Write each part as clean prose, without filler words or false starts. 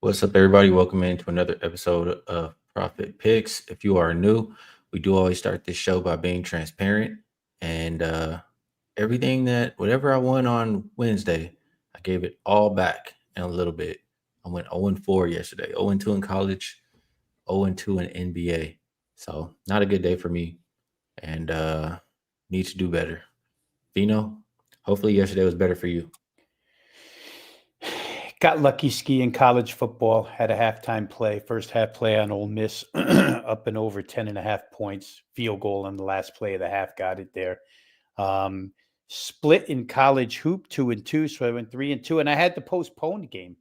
What's up, everybody? Welcome into another episode of Profit Picks. If you are new, we do always start this show by being transparent and whatever I won on Wednesday, I gave it all back in a little bit. I went 0-4 yesterday, 0-2 in college, 0-2 in NBA. So, not a good day for me and need to do better. Vino, hopefully yesterday was better for you. Got lucky skiing college football, had a halftime play, first half play on Ole Miss, up and over 10.5 points, field goal on the last play of the half, got it there. Split in college hoop 2-2, so I went 3-2, and I had the postponed game.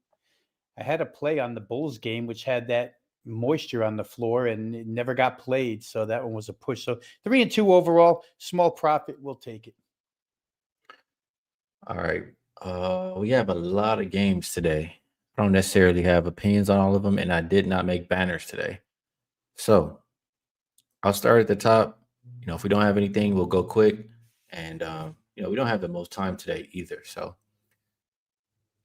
I had a play on the Bulls game, which had that moisture on the floor, and it never got played, so that one was a push. So 3-2 overall, small profit, we'll take it. All right. We have a lot of games today. I don't necessarily have opinions on all of them, and I did not make banners today. So I'll start at the top. If we don't have anything, we'll go quick. And we don't have the most time today either. So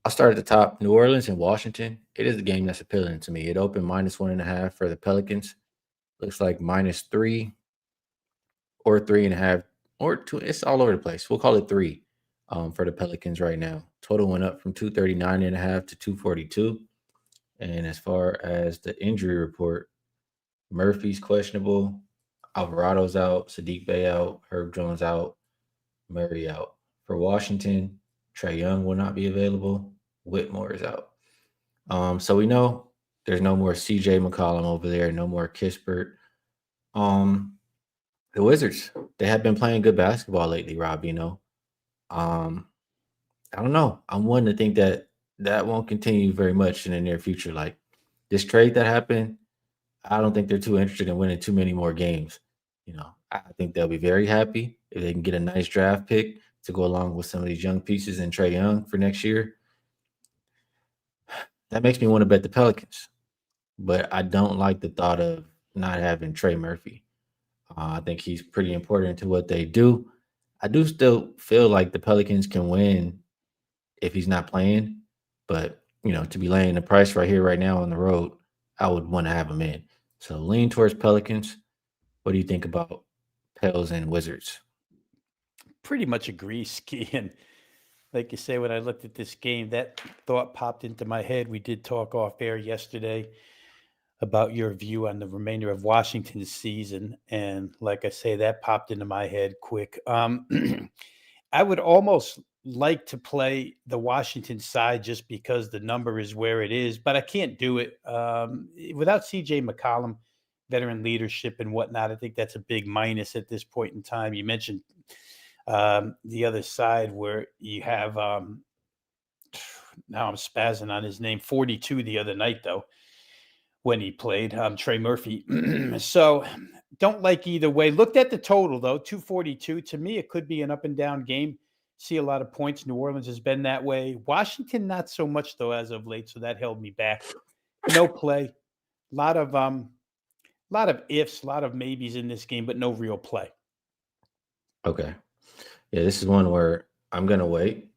I'll start at the top. New Orleans and Washington. It is a game that's appealing to me. It opened -1.5 for the Pelicans. Looks like -3 or 3.5 or 2. It's all over the place. We'll call it 3. For the Pelicans right now. Total went up from 239.5 to 242. And as far as the injury report, Murphy's questionable, Alvarado's out, Sadiq Bey out, Herb Jones out, Murray out. For Washington, Trae Young will not be available. Whitmore is out. So we know there's no more CJ McCollum over there, no more Kispert. The Wizards, they have been playing good basketball lately, Rob, I don't know. I'm one to think that won't continue very much in the near future. Like this trade that happened, I don't think they're too interested in winning too many more games. I think they'll be very happy if they can get a nice draft pick to go along with some of these young pieces and Trae Young for next year. That makes me want to bet the Pelicans, but I don't like the thought of not having Trey Murphy. I think he's pretty important to what they do. I do still feel like the Pelicans can win if he's not playing, but to be laying the price right here, right now on the road, I would want to have him in. So lean towards Pelicans. What do you think about Pels and Wizards? Pretty much agree, Skee. And like you say, when I looked at this game, that thought popped into my head. We did talk off air yesterday about your view on the remainder of Washington's season. And like I say, that popped into my head quick. I would almost like to play the Washington side just because the number is where it is, but I can't do it without CJ McCollum, veteran leadership and whatnot. I think that's a big minus at this point in time. You mentioned the other side where you have now I'm spazzing on his name, 42 the other night though when he played, Trey Murphy. So don't like either way. Looked at the total though, 242. To me, it could be an up and down game. See a lot of points. New Orleans has been that way. Washington, not so much though as of late. So that held me back. No play. A lot of ifs, a lot of maybes in this game, but no real play. Okay. Yeah, this is one where I'm gonna wait.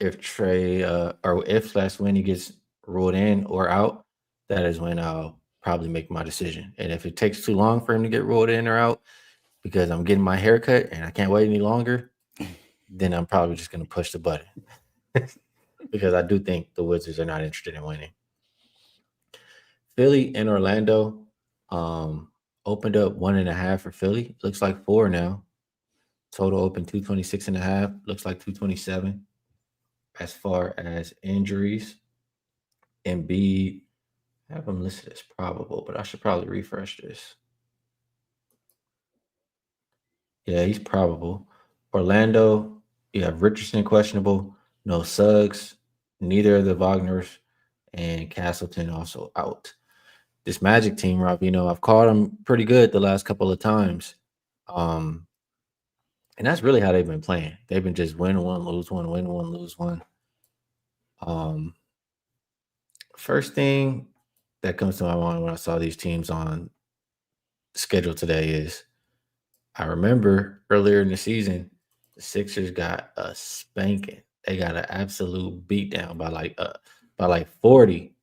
If Trey or if last when he gets ruled in or out, that is when I'll probably make my decision. And if it takes too long for him to get ruled in or out because I'm getting my hair cut and I can't wait any longer, then I'm probably just going to push the button because I do think the Wizards are not interested in winning. Philly and Orlando opened up 1.5 for Philly. Looks like 4 now. Total open 226.5. Looks like 227. As far as injuries, Embiid, I have him listed as probable, but I should probably refresh this. Yeah, he's probable. Orlando, you have Richardson questionable, no Suggs, neither of the Wagners, and Castleton also out. This Magic team, Rob, I've called them pretty good the last couple of times. And that's really how they've been playing. They've been just win one, lose one, win one, lose one. First thing that comes to my mind when I saw these teams on the schedule today is I remember earlier in the season, the Sixers got a spanking. They got an absolute beatdown by like 40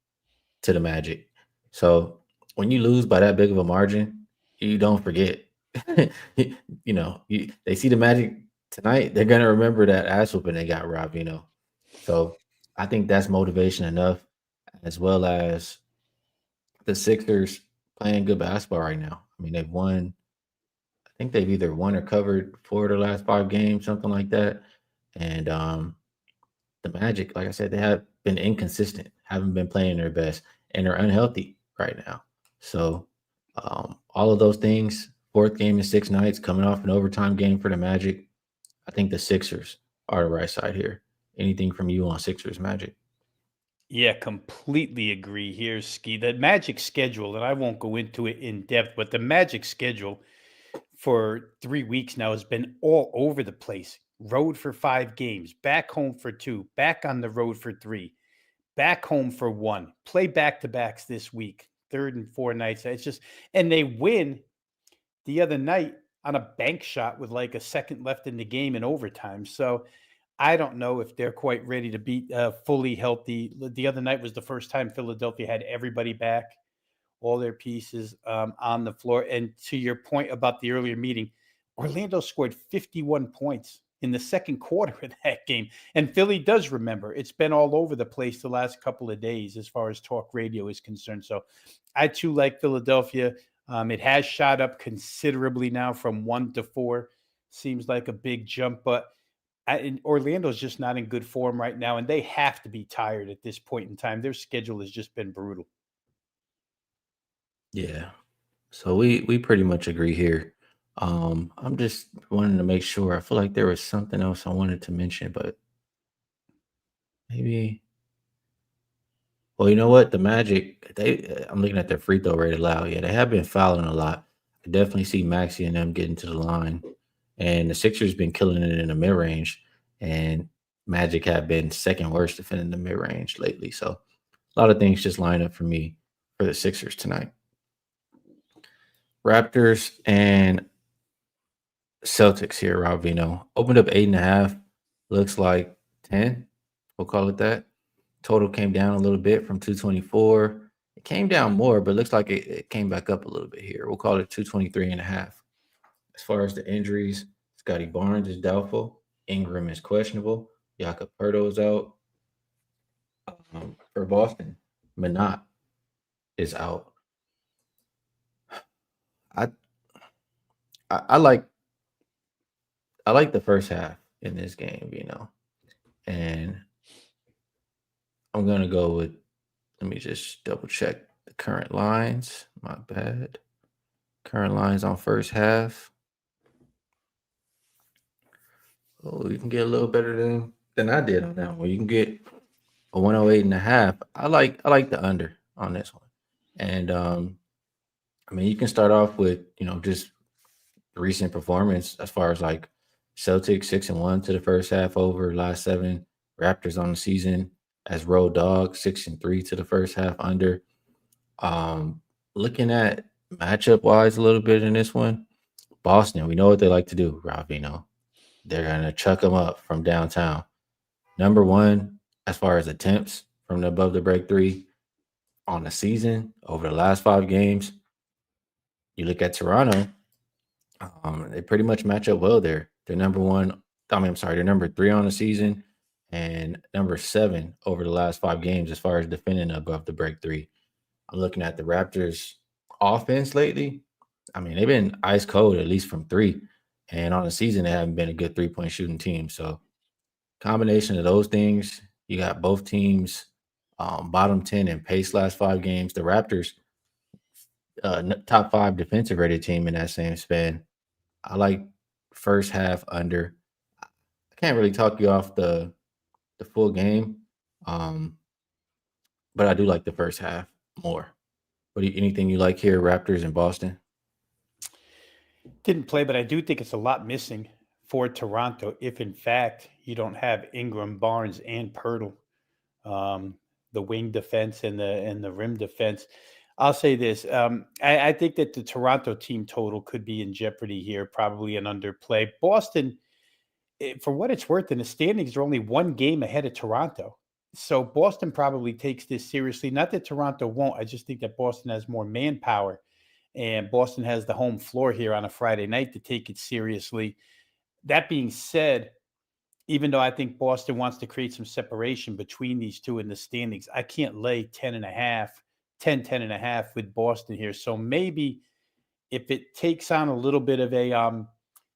to the Magic. So when you lose by that big of a margin, you don't forget. They see the Magic tonight, they're gonna remember that ass whooping they got Rob Veno. So I think that's motivation enough, as well as the Sixers playing good basketball right now. I mean, they've won. I think they've either won or covered 4 of the last 5 games, something like that. And the Magic, like I said, they have been inconsistent, haven't been playing their best, and they're unhealthy right now. So all of those things, fourth game in 6 nights, coming off an overtime game for the Magic. I think the Sixers are the right side here. Anything from you on Sixers Magic? Yeah, completely agree here, Ski. The Magic schedule, and I won't go into it in depth, but the Magic schedule for 3 weeks now has been all over the place. Road for 5 games, back home for 2, back on the road for 3, back home for 1, play back to backs this week, third and 4 nights. It's just, and they win the other night on a bank shot with like a second left in the game in overtime. So I don't know if they're quite ready to be fully healthy. The other night was the first time Philadelphia had everybody back, all their pieces on the floor. And to your point about the earlier meeting, Orlando scored 51 points in the second quarter of that game. And Philly does remember. It's been all over the place the last couple of days as far as talk radio is concerned. So I too like Philadelphia. It has shot up considerably now from 1 to 4. Seems like a big jump, but Orlando's just not in good form right now, and they have to be tired at this point in time. Their schedule has just been brutal. Yeah. So we pretty much agree here. I'm just wanting to make sure. I feel like there was something else I wanted to mention, but maybe. Well, you know what? The Magic, I'm looking at their free throw rate allowed. Yeah, they have been fouling a lot. I definitely see Maxi and them getting to the line, and the Sixers been killing it in the mid range, and Magic have been second worst defending the mid range lately. So a lot of things just line up for me for the Sixers tonight. Raptors and Celtics here, Rob Vino. Opened up 8.5. Looks like 10. We'll call it that. Total came down a little bit from 224. It came down more, but looks like it came back up a little bit here. We'll call it 223.5. As far as the injuries, Scotty Barnes is doubtful. Ingram is questionable. Jakob Pertl is out. For Boston, Minot is out. I, I like the first half in this game, and I'm gonna go with. Let me just double check the current lines. My bad. Current lines on first half. Oh, you can get a little better than I did on that one. You can get a 108.5. I like the under on this one. And I mean you can start off with, just recent performance as far as like Celtics 6-1 to the first half over last 7. Raptors on the season as road dogs 6-3 to the first half under. Looking at matchup wise a little bit in this one, Boston, we know what they like to do, Rob. They're gonna chuck them up from downtown. Number one, as far as attempts from above the break three on the season over the last 5 games. You look at Toronto, they pretty much match up well there. They're number one. I mean, I'm sorry, they're number 3 on the season and number 7 over the last 5 games as far as defending above the break three. I'm looking at the Raptors offense lately. I mean, they've been ice cold, at least from 3. And on the season, they haven't been a good 3-point shooting team. So, combination of those things, you got both teams bottom 10 in pace last 5 games. The Raptors, top 5 defensive rated team in that same span. I like first half under. I can't really talk you off the full game, um, but I do like the first half more. Anything you like here, Raptors in Boston? Didn't play, but I do think it's a lot missing for Toronto if, in fact, you don't have Ingram, Barnes, and Pirtle, um, the wing defense and the rim defense. I'll say this: I think that the Toronto team total could be in jeopardy here, probably an underplay. Boston, for what it's worth, in the standings, are only 1 game ahead of Toronto. So Boston probably takes this seriously. Not that Toronto won't. I just think that Boston has more manpower, and Boston has the home floor here on a Friday night to take it seriously. That being said, even though I think Boston wants to create some separation between these two in the standings, I can't lay 10 and a half with Boston here. So maybe if it takes on a little bit of a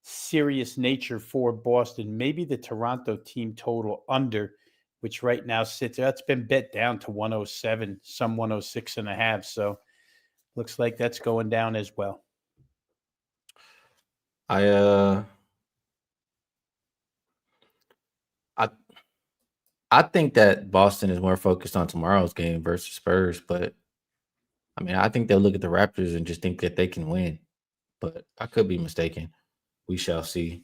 serious nature for Boston, maybe the Toronto team total under, which right now sits, that's been bet down to 107, some 106.5. So looks like that's going down as well. I I I think that Boston is more focused on tomorrow's game versus Spurs, but I mean, I think they'll look at the Raptors and just think that they can win. But I could be mistaken. We shall see.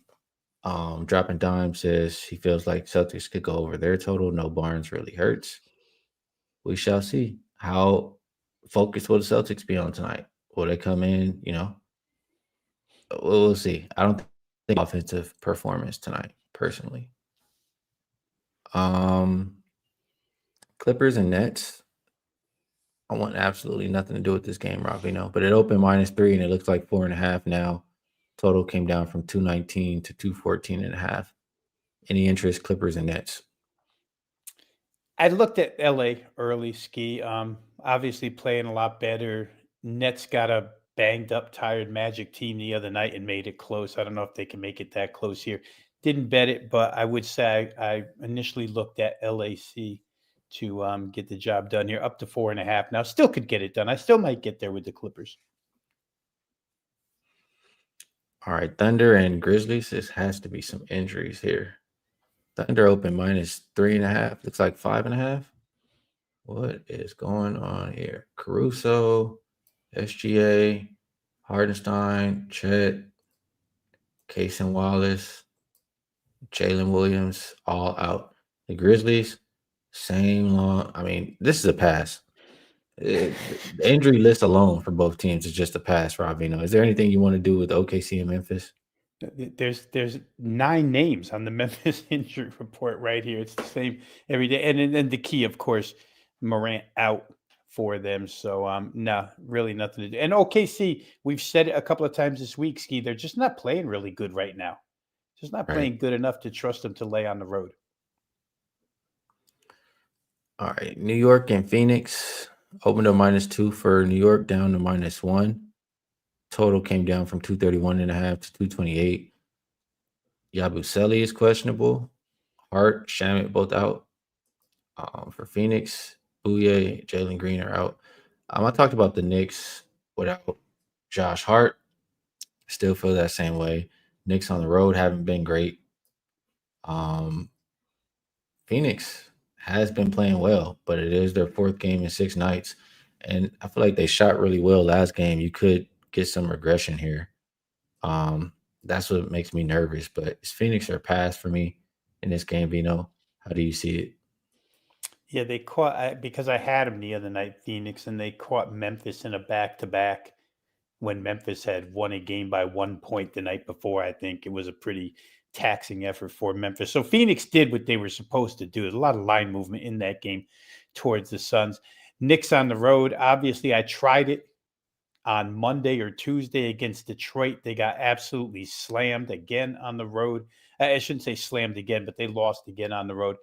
Dropping Dime says he feels like Celtics could go over their total. No Barnes really hurts. We shall see. How focused will the Celtics be on tonight? Will they come in? We'll see. I don't think offensive performance tonight, personally. Um, Clippers and Nets. I want absolutely nothing to do with this game, Rob Veno. But it opened -3, and it looks like 4.5 now. Total came down from 219 to 214.5. Any interest, Clippers and Nets? I looked at LA early, Skee. Obviously playing a lot better. Nets got a banged up, tired Magic team the other night and made it close. I don't know if they can make it that close here. Didn't bet it, but I would say I initially looked at LAC to get the job done here, up to 4.5. Now, still could get it done. I still might get there with the Clippers. All right, Thunder and Grizzlies. This has to be some injuries here. Thunder open -3.5. Looks like 5.5. What is going on here? Caruso, SGA, Hardenstein, Chet, Cason Wallace, Jalen Williams, all out. The Grizzlies, same long. I mean, this is a pass. The injury list alone for both teams is just a pass, Ravino. Is there anything you want to do with OKC and Memphis? There's 9 names on the Memphis injury report right here. It's the same every day. And then the key, of course, Morant out for them. So no, really nothing to do. And OKC, we've said it a couple of times this week, Ski. They're just not playing really good right now. Just not Right. playing good enough to trust them to lay on the road. All right. New York and Phoenix opened up -2 for New York, down to -1. Total came down from 231.5 to 228. Yabusele is questionable. Hart, Shamit both out. For Phoenix, Bouye, Jalen Green are out. I talked about the Knicks without Josh Hart. Still feel that same way. Knicks on the road haven't been great. Phoenix has been playing well, but it is their 4th game in 6 nights. And I feel like they shot really well last game. You could get some regression here. That's what makes me nervous. But is Phoenix or pass for me in this game, Vino? How do you see it? Yeah, they caught because I had them the other night, Phoenix, and they caught Memphis in a back-to-back when Memphis had won a game by 1 point the night before. I think it was a pretty taxing effort for Memphis. So Phoenix did what they were supposed to do. There's a lot of line movement in that game towards the Suns. Knicks on the road. Obviously, I tried it on Monday or Tuesday against Detroit. They got absolutely slammed again on the road. I shouldn't say slammed again, but they lost again on the road.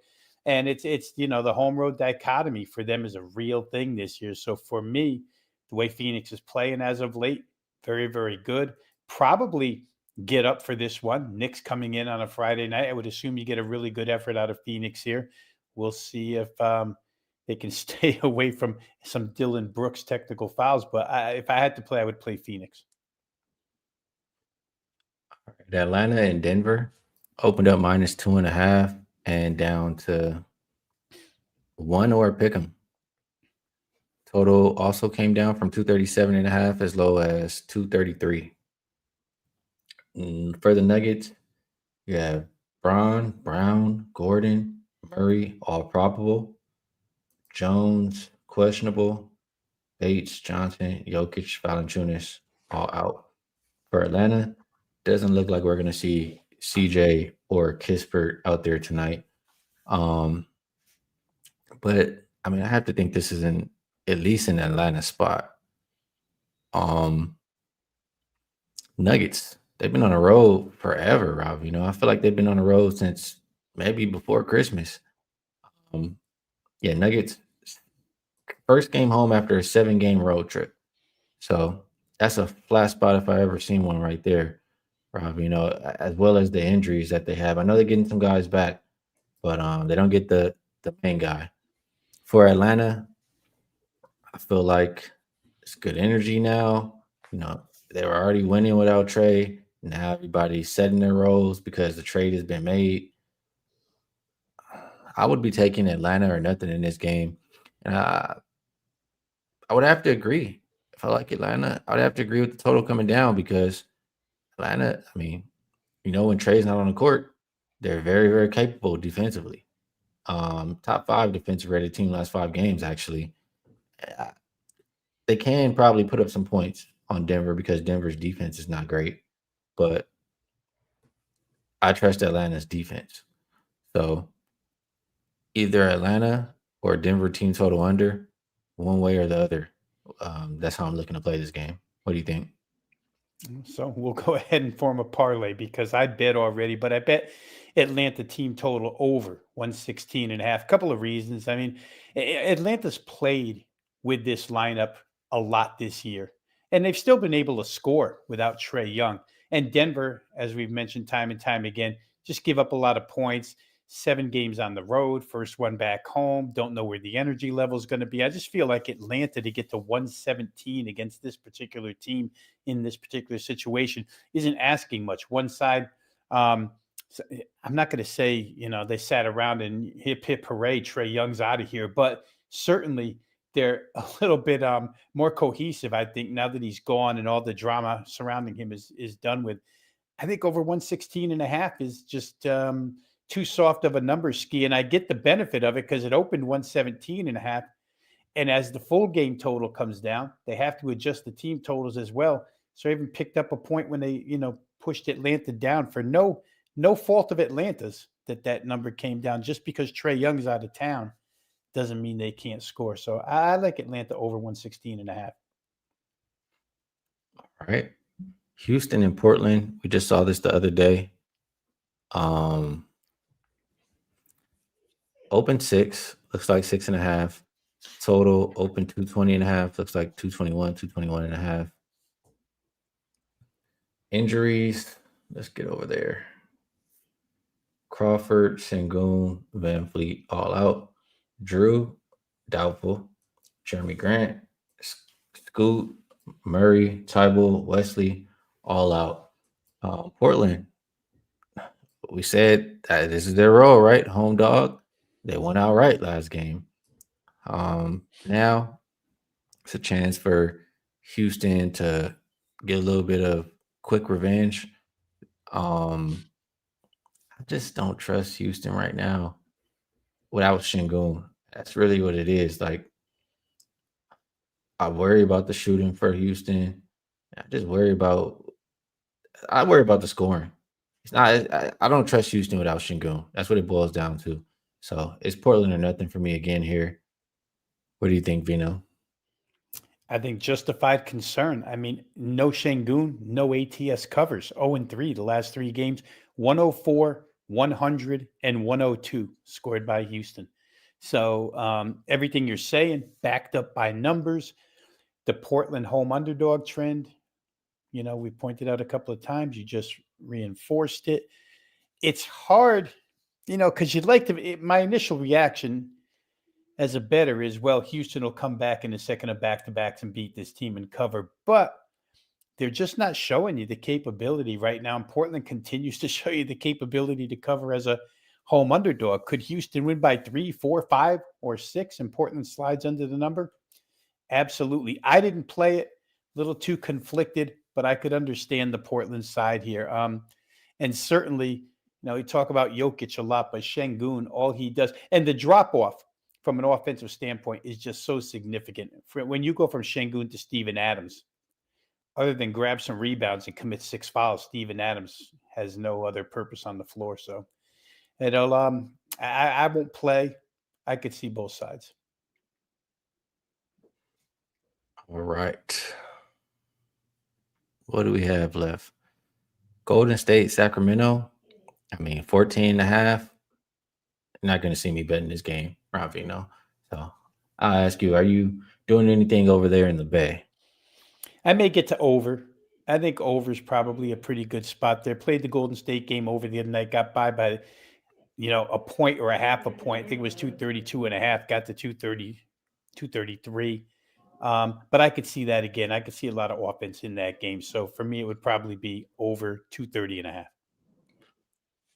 And it's the home road dichotomy for them is a real thing this year. So for me, the way Phoenix is playing as of late, very, very good. Probably get up for this one. Knicks coming in on a Friday night. I would assume you get a really good effort out of Phoenix here. We'll see if they can stay away from some Dylan Brooks technical fouls. But if I had to play, I would play Phoenix. All right, Atlanta and Denver opened up -2.5 and down to 1 or pick 'em. Total also came down from 237.5 as low as 233. For the Nuggets, you have Brown, Gordon, Murray, all probable. Jones, questionable. Bates, Johnson, Jokic, Valanciunas, all out. For Atlanta, doesn't look like we're going to see CJ or Kispert out there tonight. But I mean, I have to think this is in at least an Atlanta spot. Um, Nuggets. They've been on the road forever, Rob. I feel like they've been on the road since maybe before Christmas. Um, yeah, Nuggets first game home after a 7-game road trip. So that's a flat spot if I ever seen one right there, Rob. As well as the injuries that they have. I know they're getting some guys back, but they don't get the main guy. For Atlanta, I feel like it's good energy now. They were already winning without Trey. Now everybody's setting their roles because the trade has been made. I would be taking Atlanta or nothing in this game. And I would have to agree. If I like Atlanta, I would have to agree with the total coming down because Atlanta, I mean, when Trey's not on the court, they're very, very capable defensively. Top 5 defensive rated team last 5 games, actually. Uh, They can probably put up some points on Denver because Denver's defense is not great, but I trust Atlanta's defense. So either Atlanta or Denver team total under, one way or the other. That's how I'm looking to play this game. What do you think? So we'll go ahead and form a parlay because I bet already, but I bet Atlanta team total over 116 and a half. Couple of reasons. I mean, Atlanta's played with this lineup a lot this year, and they've still been able to score without Trey Young. And Denver, as we've mentioned time and time again, just give up a lot of points. 7 games on the road, first one back home. Don't know where the energy level is going to be. I just feel like Atlanta to get to 117 against this particular team in this particular situation isn't asking much. One side, I'm not going to say, they sat around and hip, hip, hooray, Trey Young's out of here, but certainly they're a little bit more cohesive, I think, now that he's gone and all the drama surrounding him is done with. I think over 116 and a half is just too soft of a number, Skee. And I get the benefit of it because it opened 117 and a half. And as the full game total comes down, they have to adjust the team totals as well. So I even picked up a point when they, pushed Atlanta down for no fault of Atlanta's that number came down. Just because Trey Young's out of town doesn't mean they can't score. So I like Atlanta over 116 and a half. All right. Houston and Portland. We just saw this the other day. Open 6, looks like 6.5. Total open 220.5, looks like 221.5. Injuries, let's get over there. Crawford, Sengun, Van Fleet, all out. Drew, doubtful. Jeremy Grant, Scoot, Murray, Tybalt, Wesley, all out. Portland, we said that this is their role, right? Home dog. They won outright last game. Now it's a chance for Houston to get a little bit of quick revenge. I just don't trust Houston right now without Shingun. That's really what it is. Like, I worry about the shooting for Houston. I worry about the scoring. It's not. I don't trust Houston without Shingun. That's what it boils down to. So it's Portland or nothing for me again here. What do you think, Vino? I think justified concern. I mean, no Shangoon, no ATS covers. 0-3 the last 3 games, 104, 100, and 102 scored by Houston. So everything you're saying, backed up by numbers. The Portland home underdog trend, we pointed out a couple of times. You just reinforced it. It's hard, because you'd like to. My initial reaction as a bettor is, well, Houston will come back in the second of back-to-backs and beat this team and cover. But they're just not showing you the capability right now. And Portland continues to show you the capability to cover as a home underdog. Could Houston win by 3, 4, 5, or 6 and Portland slides under the number? Absolutely. I didn't play it. A little too conflicted, but I could understand the Portland side here. And certainly, we talk about Jokic a lot, but Şengün, all he does, and the drop-off from an offensive standpoint is just so significant. When you go from Şengün to Steven Adams, other than grab some rebounds and commit 6 fouls, Steven Adams has no other purpose on the floor. So I won't play. I could see both sides. All right. What do we have left? Golden State, Sacramento. I mean, 14 and a half. You're not going to see me betting this game, Rob Veno. So I'll ask you, are you doing anything over there in the Bay? I may get to over. I think over is probably a pretty good spot there. Played the Golden State game over the other night, got by a point or a half a point. I think it was 232 and a half, got to 230, 233. But I could see that again. I could see a lot of offense in that game. So for me, it would probably be over 230 and a half.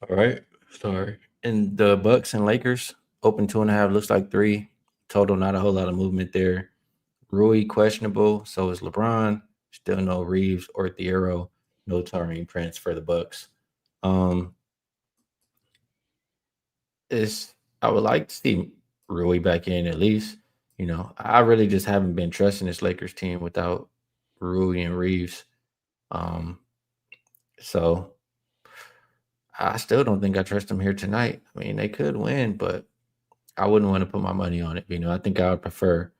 All right. Sorry. And the Bucks and Lakers, open 2.5, looks like 3. Total, not a whole lot of movement there. Rui questionable. So is LeBron. Still no Reeves or Thiero. No Taurean Prince for the Bucks. Um, is I would like to see Rui back in at least. I really just haven't been trusting this Lakers team without Rui and Reeves. Um, so I still don't think I trust them here tonight. I mean, they could win, but I wouldn't want to put my money on it. I think I would prefer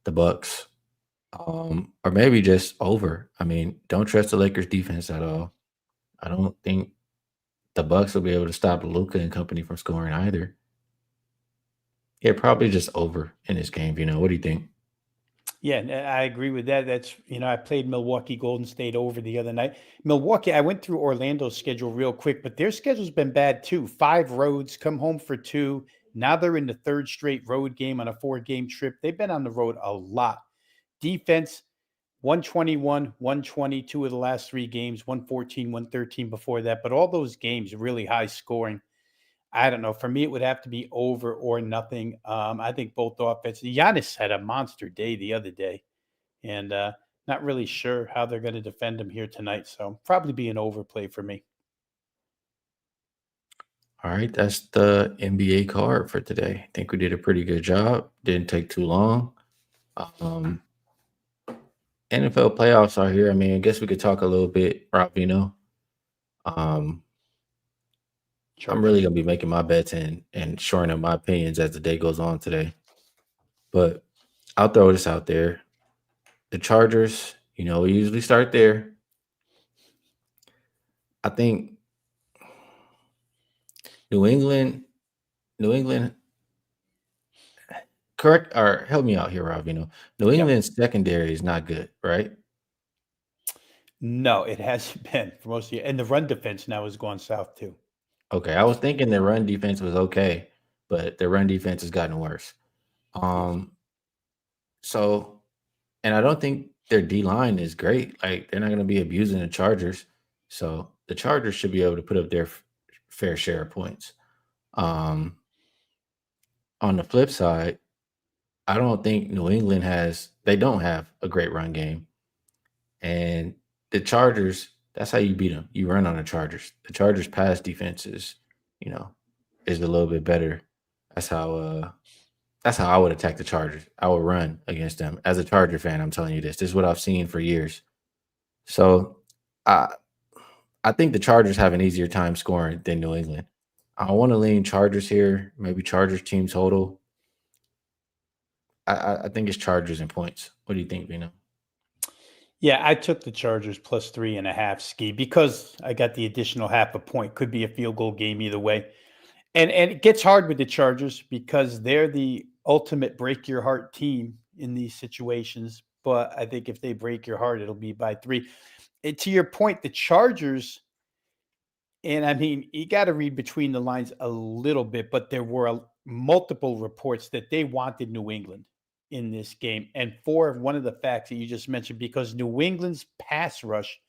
the Bucks, or maybe just over. I mean, don't trust the Lakers defense at all. I don't think the Bucks will be able to stop Luka and company from scoring either. Yeah, probably just over in this game. What do you think? Yeah, I agree with that. I played Milwaukee Golden State over the other night. Milwaukee, I went through Orlando's schedule real quick, but their schedule's been bad too. 5 roads, come home for 2. Now they're in the third straight road game on a 4-game trip. They've been on the road a lot. Defense, 121, 122 of the last 3 games, 114, 113 before that. But all those games really high scoring. I don't know. For me, it would have to be over or nothing. I think both offenses. Giannis had a monster day the other day, and not really sure how they're going to defend him here tonight. So probably be an overplay for me. All right, that's the NBA card for today. I think we did a pretty good job. Didn't take too long. Um, NFL playoffs are here. I mean, I guess we could talk a little bit, Rob. Um, I'm really Chargers. gonna be making my bets and shoring up my opinions as the day goes on today. But I'll throw this out there. The Chargers, we usually start there. I think New England, New England, correct or help me out here, Rob. New Yep. England's secondary is not good, right? No, it hasn't been for most of you. And the run defense now has gone south too. Okay, I was thinking their run defense was okay, but their run defense has gotten worse. Yes. Um, so and I don't think their D line is great. Like they're not going to be abusing the Chargers, so the Chargers should be able to put up their fair share of points. Um, on the flip side, I don't think New England has. They don't have a great run game, and the Chargers. That's how you beat them. You run on the Chargers. The Chargers' pass defense you know, is a little bit better. That's how. That's how I would attack the Chargers. I would run against them. As a Charger fan, I'm telling you this. This is what I've seen for years. So I I think the Chargers have an easier time scoring than New England. I want to lean Chargers here, maybe Chargers team total. I think it's Chargers and points. What do you think, Vino? Yeah, I took the Chargers plus 3.5 ski because I got the additional half a point. Could be a field goal game either way. And it gets hard with the Chargers because they're the ultimate break your heart team in these situations. But I think if they break your heart, it'll be by 3. And to your point, the Chargers, and I mean, you got to read between the lines a little bit, but there were multiple reports that they wanted New England in this game. And for one of the facts that you just mentioned, because New England's pass rush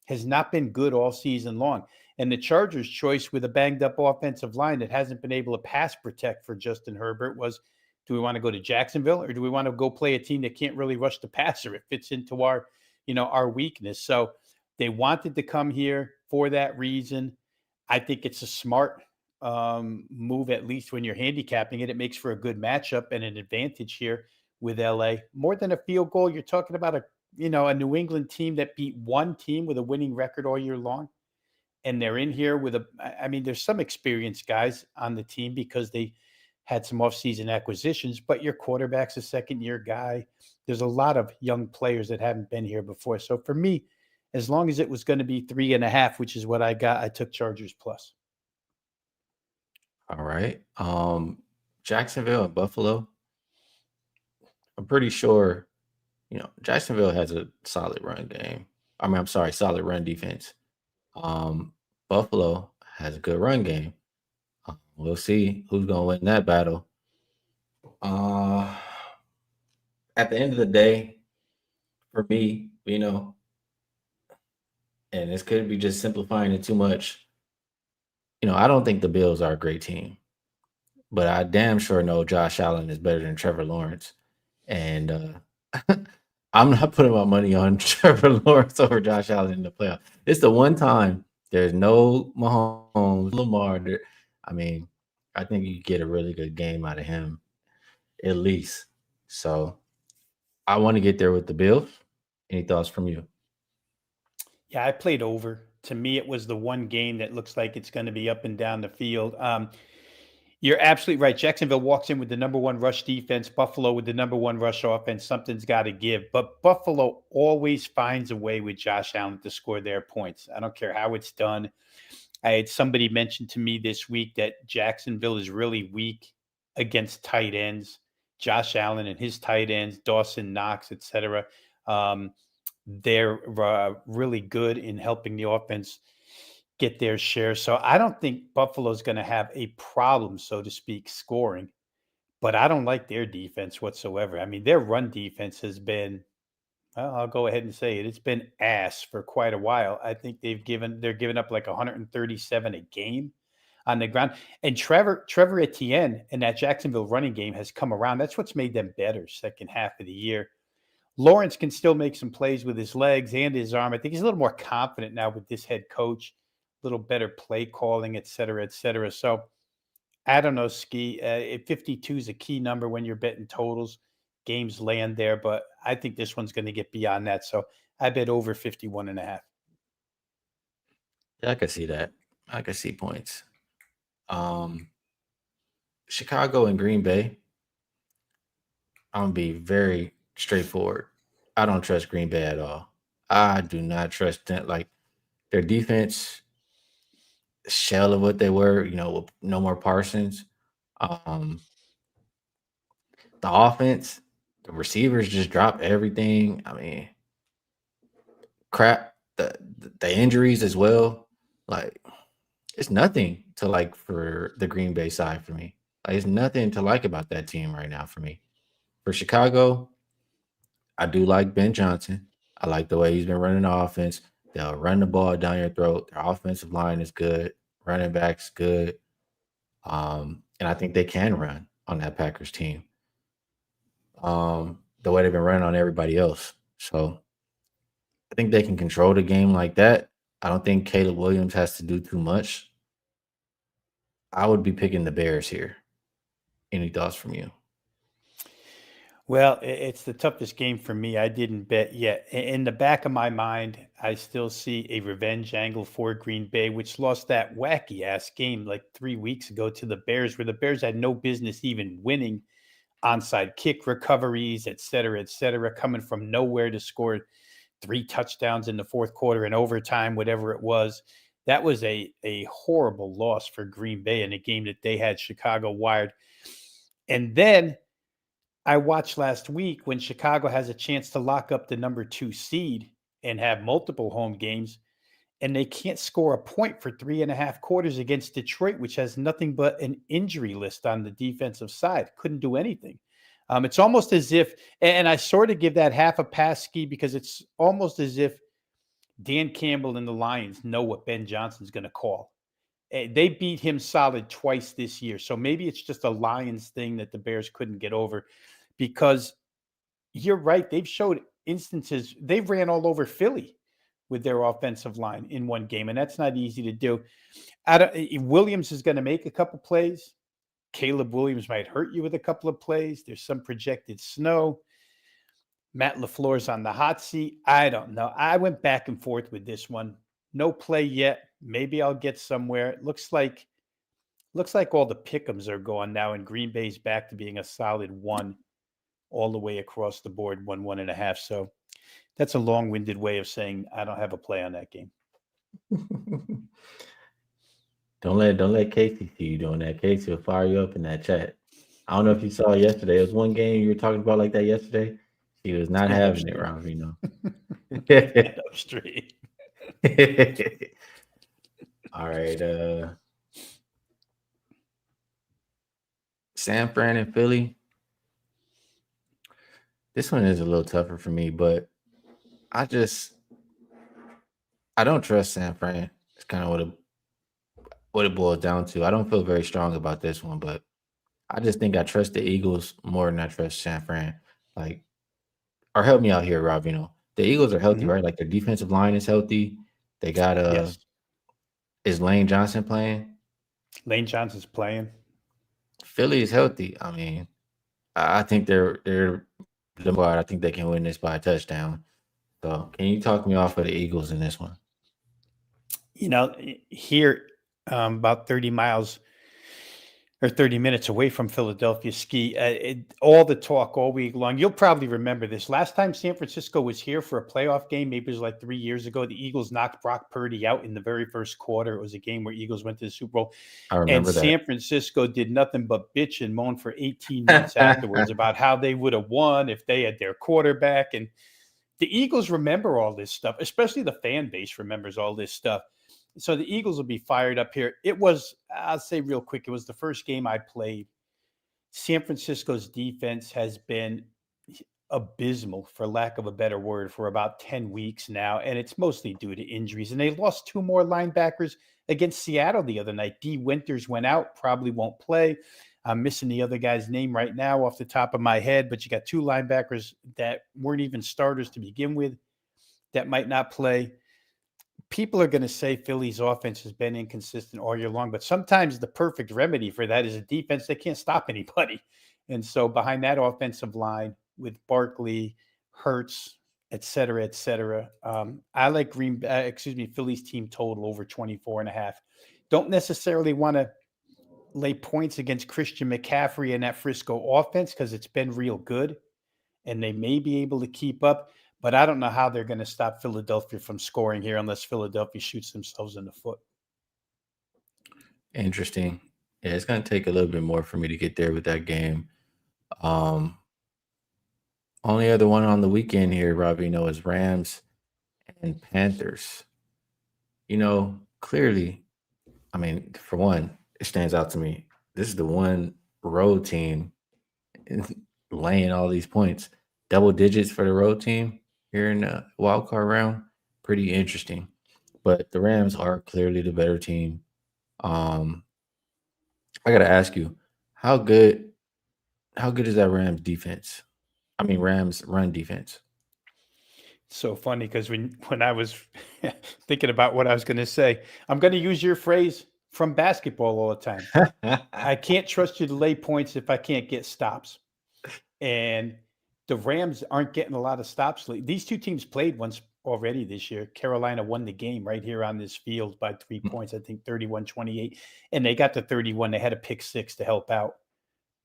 has not been good all season long. And the Chargers' choice with a banged up offensive line that hasn't been able to pass protect for Justin Herbert was, do we want to go to Jacksonville or do we want to go play a team that can't really rush the passer? It fits into our weakness. So they wanted to come here for that reason. I think it's a smart move, at least when you're handicapping it. It makes for a good matchup and an advantage here with LA. More than a field goal, you're talking about a New England team that beat one team with a winning record all year long. And they're in here with I mean, there's some experienced guys on the team because they had some offseason acquisitions, but your quarterback's a second-year guy. There's a lot of young players that haven't been here before. So for me, as long as it was going to be 3.5, which is what I got, I took Chargers plus. All right. Jacksonville and Buffalo. I'm pretty sure, Jacksonville has a solid run game. I'm sorry, solid run defense. Um, Buffalo has a good run game. We'll see who's gonna win that battle. Uh, at the end of the day, for me, and this could be just simplifying it too much. I don't think the Bills are a great team, but I damn sure know Josh Allen is better than Trevor Lawrence. And I'm not putting my money on Trevor Lawrence over Josh Allen in the playoff. It's the one time there's no Mahomes, Lamar. I think you get a really good game out of him, at least. So I want to get there with the Bills. Any thoughts from you? Yeah, I played over. To me, it was the one game that looks like it's going to be up and down the field. You're absolutely right. Jacksonville walks in with the number one rush defense, Buffalo with the number one rush offense. Something's got to give. But Buffalo always finds a way with Josh Allen to score their points. I don't care how it's done. I had somebody mention to me this week that Jacksonville is really weak against tight ends. Josh Allen and his tight ends, Dawson Knox, etc. They're really good in helping the offense get their share. So I don't think Buffalo's going to have a problem, so to speak, scoring. But I don't like their defense whatsoever. I mean, their run defense has been, well, I'll go ahead and say it. It's been ass for quite a while. I think they're giving up like 137 a game on the ground. And Trevor Etienne and that Jacksonville running game has come around. That's what's made them better second half of the year. Lawrence can still make some plays with his legs and his arm. I think he's a little more confident now with this head coach, a little better play calling, et cetera, et cetera. So I don't know, Skee. 52 is a key number when you're betting totals. Games land there, but I think this one's going to get beyond that. So I bet over 51.5. Yeah, I can see that. I can see points. Um, Chicago and Green Bay. I'm gonna be very straightforward. I don't trust Green Bay at all. I do not trust them. Like their defense, shell of what they were, with no more Parsons. Um, the offense, the receivers just dropped everything. Crap. The injuries as well. Like it's nothing to like for the Green Bay side for me. Like it's nothing to like about that team right now for me. For Chicago, I do like Ben Johnson. I like the way he's been running the offense. They'll run the ball down your throat. Their offensive line is good. Running back's good. And I think they can run on that Packers team. The way they've been running on everybody else. So I think they can control the game like that. I don't think Caleb Williams has to do too much. I would be picking the Bears here. Any thoughts from you? Well, it's the toughest game for me. I didn't bet yet. In the back of my mind, I still see a revenge angle for Green Bay, which lost that wacky ass game like 3 weeks ago to the Bears, where the Bears had no business even winning, onside kick recoveries, et cetera, coming from nowhere to score 3 touchdowns in the fourth quarter and overtime, whatever it was. That was a horrible loss for Green Bay in a game that they had Chicago wired. And then I watched last week when Chicago has a chance to lock up the number 2 seed and have multiple home games, and they can't score a point for 3.5 quarters against Detroit, which has nothing but an injury list on the defensive side. Couldn't do anything. It's almost as if, and I sort of give that half a pass, Skee, because it's almost as if Dan Campbell and the Lions know what Ben Johnson's going to call. They beat him solid twice this year. So maybe it's just a Lions thing that the Bears couldn't get over, because you're right. They've showed instances. They've ran all over Philly with their offensive line in one game, and that's not easy to do. Williams is going to make a couple plays. Caleb Williams might hurt you with a couple of plays. There's some projected snow. Matt LaFleur's on the hot seat. I don't know. I went back and forth with this one. No play yet. Maybe I'll get somewhere. It looks like Looks like all the pick'ems are gone now, and Green Bay's back to being a solid 1 all the way across the board, 1.5. So that's a long-winded way of saying I don't have a play on that game. Don't let Casey see you doing that. Casey will fire you up in that chat. I don't know if you saw yesterday. It was one game you were talking about like that yesterday. She was not Stand up having it, straight. Rob Veno. Stand up straight. All right. San Fran and Philly. This one is a little tougher for me, but I don't trust San Fran. It's kind of what it boils down to. I don't feel very strong about this one, but I just think I trust the Eagles more than I trust San Fran. Like, or help me out here, Rob. The Eagles are healthy, Mhm. right? Like their defensive line is healthy. They got Yes. is Lane Johnson playing? Lane Johnson's playing. Philly is healthy. I mean, I think they're the I think they can win this by a touchdown. So, can you talk me off of the Eagles in this one? Here, about 30 miles or 30 minutes away from Philadelphia, Skee, all the talk all week long. You'll probably remember this. Last time San Francisco was here for a playoff game, maybe it was like 3 years ago, the Eagles knocked Brock Purdy out in the very first quarter. It was a game where Eagles went to the Super Bowl. I And remember that. San Francisco did nothing but bitch and moan for 18 months afterwards about how they would have won if they had their quarterback. And the Eagles remember all this stuff, especially the fan base remembers all this stuff. So the Eagles will be fired up here. I'll say real quick, it was the first game I played. San Francisco's defense has been abysmal, for lack of a better word, for about 10 weeks now. And it's mostly due to injuries. And they lost 2 more linebackers against Seattle the other night. D. Winters went out, probably won't play. I'm missing the other guy's name right now off the top of my head, but you got 2 linebackers that weren't even starters to begin with that might not play. People are going to say Philly's offense has been inconsistent all year long, but sometimes the perfect remedy for that is a defense that can't stop anybody. And so behind that offensive line with Barkley, Hurts, et cetera, I like Philly's team total over 24.5. Don't necessarily want to lay points against Christian McCaffrey and that Frisco offense because it's been real good and they may be able to keep up. But I don't know how they're going to stop Philadelphia from scoring here unless Philadelphia shoots themselves in the foot. Interesting. Yeah, it's gonna take a little bit more for me to get there with that game. Um, Only other one on the weekend here, Robbie, is Rams and Panthers. Clearly, I mean, for one, it stands out to me. This is the one road team laying all these points, double digits for the road team here in the wild card round. Pretty interesting. But the Rams are clearly the better team. Um, I gotta ask you, how good how good is that Rams defense? I mean Rams run defense. So funny because when I was thinking about what I was going to say, I'm going to use your phrase from basketball all the time. I can't trust you to lay points if I can't get stops. And the Rams aren't getting a lot of stops. These 2 teams played once already this year. Carolina won the game right here on this field by 3 points, I think 31-28. And they got to 31. They had a pick 6 to help out.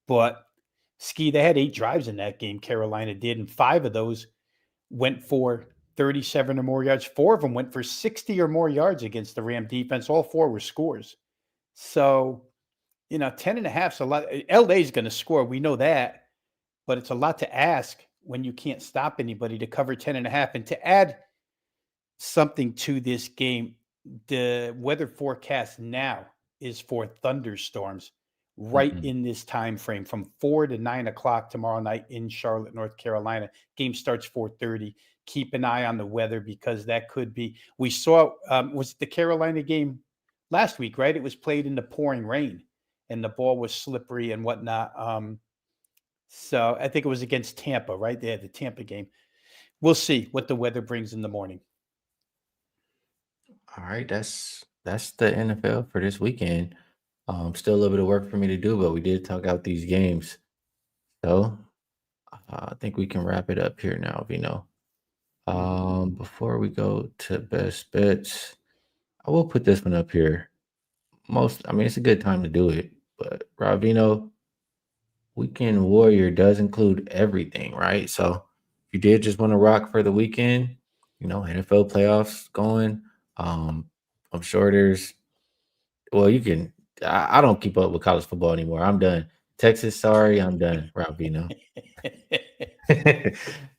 But Skee, they had 8 drives in that game, Carolina did, and 5 of those went for 37 or more yards. 4 of them went for 60 or more yards against the Ram defense. All 4 were scores. So, 10.5 is a lot. LA is going to score. We know that. But it's a lot to ask when you can't stop anybody to cover 10.5. And to add something to this game, the weather forecast now is for thunderstorms right Mhm. in this time frame from 4 to 9 o'clock tomorrow night in Charlotte, North Carolina. Game starts 4:30. Keep an eye on the weather because that could be. We saw was the Carolina game last week, right? It was played in the pouring rain, and the ball was slippery and whatnot. So I think it was against Tampa, right? They had the Tampa game. We'll see what the weather brings in the morning. All right, that's the NFL for this weekend. Still a little bit of work for me to do, but we did talk out these games. So I think we can wrap it up here now, Vino. Before we go to best bets, I will put this one up here. it's a good time to do it. But Rob Veno, Weekend Warrior does include everything, right? So if you did just want to rock for the weekend, NFL playoffs going. Um, I'm sure you can. I don't keep up with college football anymore. I'm done. Texas, sorry, I'm done. Rob Vino.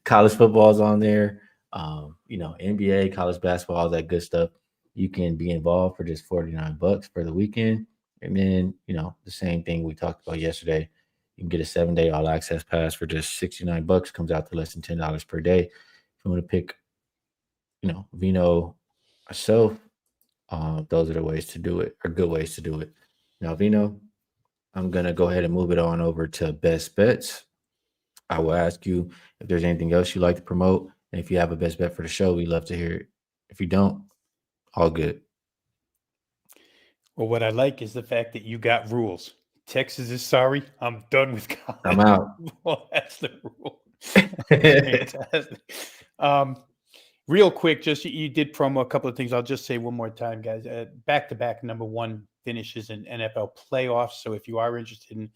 College football's on there. NBA, college basketball, all that good stuff. You can be involved for just $49 for the weekend. And then, the same thing we talked about yesterday. You can get a 7-day all access pass for just $69, comes out to less than $10 per day. If you want to pick, Vino myself, those are the ways to do it, or good ways to do it. Now, Vino, I'm gonna go ahead and move it on over to best bets. I will ask you if there's anything else you'd like to promote. And if you have a best bet for the show, we'd love to hear it. If you don't, all good. Well, what I like is the fact that you got rules. Texas is sorry. I'm done with college I'm out. football. That's the rule. Fantastic. Real quick, just you did promo a couple of things. I'll just say one more time, guys. Back-to-back number one finishes in NFL playoffs. So if you are interested in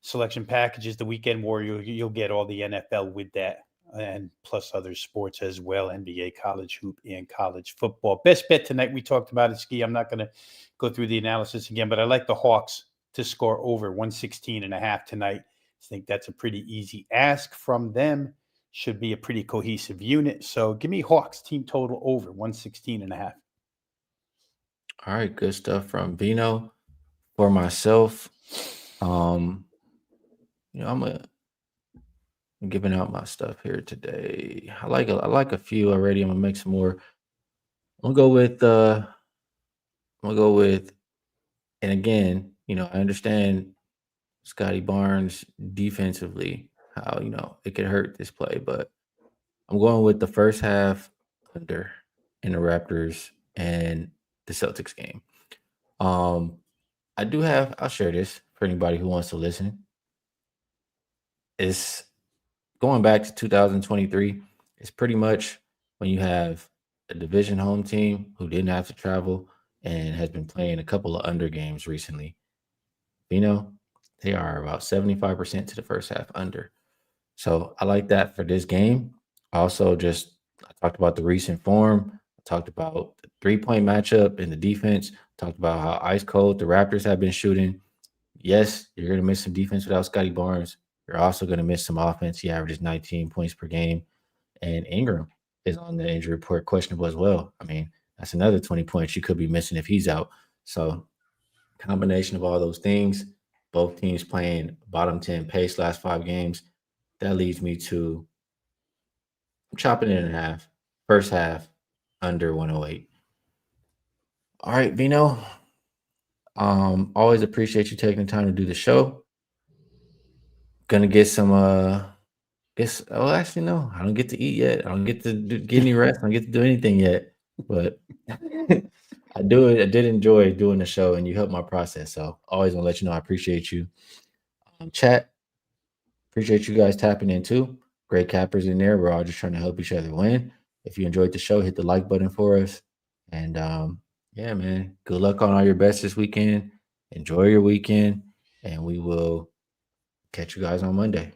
selection packages, the Weekend Warrior, you'll get all the NFL with that, and plus other sports as well, NBA, college hoop, and college football. Best bet tonight, we talked about it, Skee. I'm not going to go through the analysis again, but I like the Hawks to score over 116.5 tonight. I think that's a pretty easy ask from them. Should be a pretty cohesive unit. So give me Hawks team total over 116.5. All right, good stuff from Vino. For myself, I'm giving out my stuff here today. I like a few already. I'm gonna make some more. I'm gonna go with, and again, I understand Scotty Barnes defensively, how it could hurt this play, but I'm going with the first half under in the Raptors and the Celtics game. I'll share this for anybody who wants to listen. It's going back to 2023. It's pretty much when you have a division home team who didn't have to travel and has been playing a couple of under games recently. They are about 75% to the first half under. So I like that for this game. Also, I talked about the recent form. I talked about the 3-point matchup and the defense. I talked about how ice cold the Raptors have been shooting. Yes, you're going to miss some defense without Scotty Barnes. You're also going to miss some offense. He averages 19 points per game. And Ingram is on the injury report, questionable as well. That's another 20 points you could be missing if he's out. So, combination of all those things, both teams playing bottom 10 pace last 5 games. That leads me to chopping it in half. First half, under 108. All right, Vino. Always appreciate you taking the time to do the show. Gonna get some actually no, I don't get to eat yet. I don't get to get any rest. I don't get to do anything yet. But I did enjoy doing the show, and you helped my process. So always want to let you know I appreciate you. Chat, appreciate you guys tapping in too. Great cappers in there. We're all just trying to help each other win. If you enjoyed the show, hit the like button for us. And yeah, man, good luck on all your bets this weekend. Enjoy your weekend, and we will catch you guys on Monday.